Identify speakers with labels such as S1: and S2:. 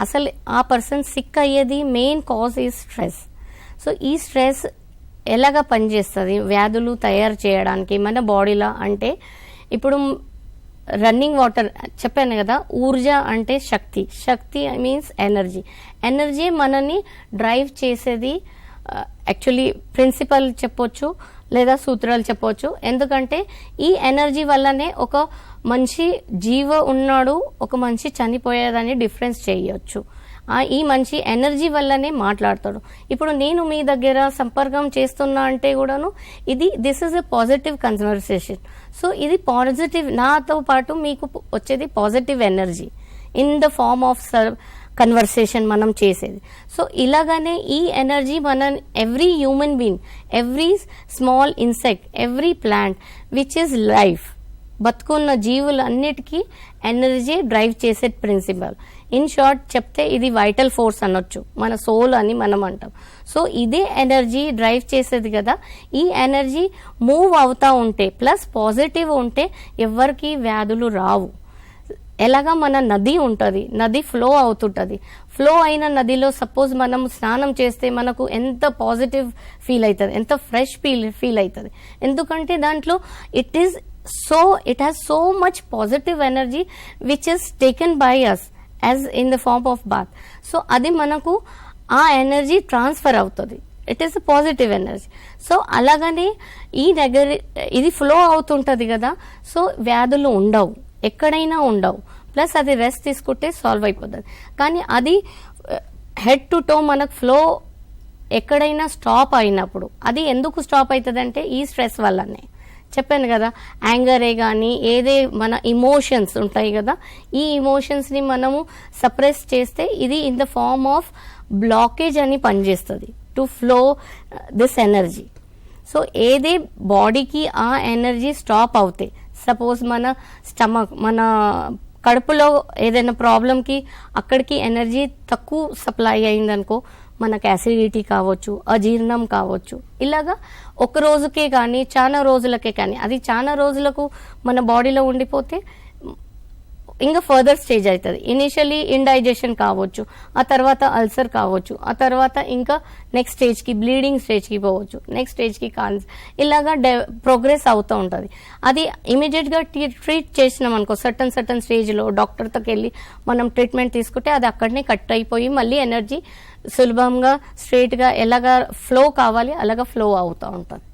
S1: అసలు ఆ person sick అయ్యేది మెయిన్ కాజ్ ఈ స్ట్రెస్. సో ఈ స్ట్రెస్ ఎలాగా పనిచేస్తుంది వ్యాధులు తయారు చేయడానికి మన బాడీలో అంటే, ఇప్పుడు రన్నింగ్ వాటర్ చెప్పాను కదా, ఊర్జ అంటే శక్తి, శక్తి మీన్స్ ఎనర్జీ, ఎనర్జీ మనని డ్రైవ్ చేసేది యాక్చువల్లీ ప్రిన్సిపల్ చెప్పొచ్చు లేదా సూత్రాలు చెప్పొచ్చు. ఎందుకంటే ఈ ఎనర్జీ వల్లనే ఒక మనిషి జీవ ఉన్నాడు, ఒక మనిషి చనిపోయేదని డిఫరెన్స్ చేయొచ్చు. ఈ మనిషి ఎనర్జీ వల్లనే మాట్లాడతాడు. ఇప్పుడు నేను మీ దగ్గర సంపర్కం చేస్తున్నా అంటే కూడాను this is a positive conversation. So ఇది పాజిటివ్, నాతో పాటు మీకు వచ్చేది positive energy in the form of conversation మనం చేసేది. సో ఇలాగానే ఈ ఎనర్జీ మన every human being, every small insect, every plant which is life, బతుకున్న జీవులన్నిటికీ ఎనర్జీ డ్రైవ్ చేసే ప్రిన్సిపల్. ఇన్ షార్ట్ చెప్తే ఇది వైటల్ ఫోర్స్ అనొచ్చు, మన సోల్ అని మనం అంటాం. సో ఇదే ఎనర్జీ డ్రైవ్ చేసేది కదా. ఈ ఎనర్జీ మూవ్ అవుతా ఉంటే ప్లస్ పాజిటివ్ ఉంటే ఎవరికి వ్యాధులు రావు. ఎలాగా మన నది ఉంటుంది, నది ఫ్లో అవుతుంటుంది, ఫ్లో అయిన నదిలో సపోజ్ మనం స్నానం చేస్తే మనకు ఎంత పాజిటివ్ ఫీల్ అవుతుంది, ఎంత ఫ్రెష్ ఫీల్ అవుతుంది. ఎందుకంటే దాంట్లో it has so much positive energy which is taken by us as in the form of bath. So అది మనకు ఆ ఎనర్జీ ట్రాన్స్ఫర్ అవుతుంది, it is positive energy. So అలాగనే ఇది ఫ్లో అవుతుంటుంది కదా. సో వ్యాధులు ఉండవు, ఎక్కడైనా ఉండవు. ప్లస్ అది రెస్ట్ తీసుకుంటే సాల్వ్ అయిపోతుంది. కానీ అది హెడ్ టు టో మనకు ఫ్లో ఎక్కడైనా స్టాప్ అయినప్పుడు, అది ఎందుకు స్టాప్ అవుతుంది అంటే ఈ స్ట్రెస్ వల్లనే. చెప్పాను కదా, యాంగరే కానీ ఏదే మన ఇమోషన్స్ ఉంటాయి కదా, ఈ ఇమోషన్స్ని మనము సప్రెస్ చేస్తే ఇది in the form of blockage అని పనిచేస్తుంది to flow this energy. So ఏదే బాడీకి ఆ ఎనర్జీ స్టాప్ అవుతాయి, సపోజ్ మన స్టమక్, మన కడుపులో ఏదైనా ప్రాబ్లంకి అక్కడికి ఎనర్జీ తక్కువ సప్లై అయిందనుకో, మనకు యాసిడిటీ కావచ్చు, అజీర్ణం కావచ్చు. ఇలాగా ఒక రోజుకే కానీ చాలా రోజులకే కానీ, అది చాలా రోజులకు మన బాడీలో ఉండిపోతే ఇంకా ఫర్దర్ స్టేజ్ అవుతుంది. ఇనిషియలీ ఇండైజెషన్ కావచ్చు, ఆ తర్వాత అల్సర్ కావచ్చు, ఆ తర్వాత ఇంకా నెక్స్ట్ స్టేజ్కి బ్లీడింగ్ స్టేజ్కి పోవచ్చు, నెక్స్ట్ స్టేజ్కి ఇలాగా ప్రోగ్రెస్ అవుతూ ఉంటుంది. అది ఇమీడియట్గా ట్రీట్ చేసినాం అనుకో, సర్టన్ స్టేజ్లో డాక్టర్తో వెళ్ళి మనం ట్రీట్మెంట్ తీసుకుంటే అది అక్కడనే కట్ అయిపోయి మళ్ళీ ఎనర్జీ సులభంగా స్ట్రైట్గా ఎలాగా ఫ్లో కావాలి అలాగా ఫ్లో అవుతూ ఉంటుంది.